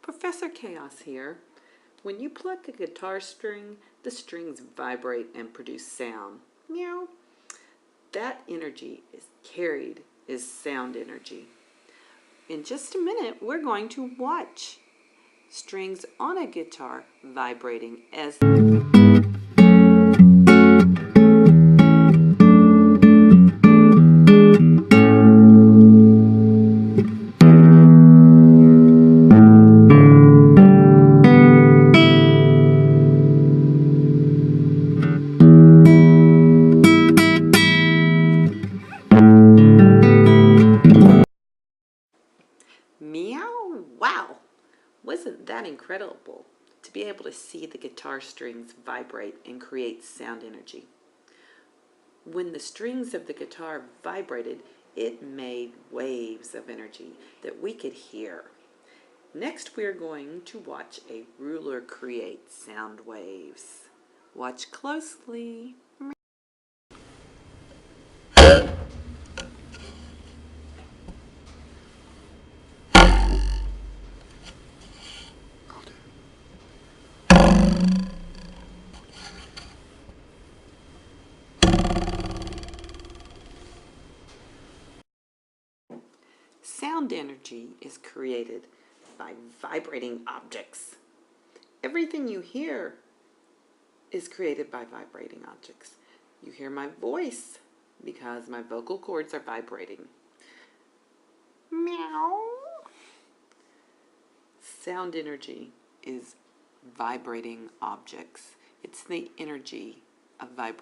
Professor Chaos here. When you pluck a guitar string, the strings vibrate and produce sound. Meow. That energy is carried as sound energy. In just a minute, we're going to watch strings on a guitar vibrating as meow. Wow! Wasn't that incredible to be able to see the guitar strings vibrate and create sound energy? When the strings of the guitar vibrated, it made waves of energy that we could hear. Next, we're going to watch a ruler create sound waves. Watch closely. Sound energy is created by vibrating objects. Everything you hear is created by vibrating objects. You hear my voice because my vocal cords are vibrating. Meow. Sound energy is vibrating objects. It's the energy of vibration.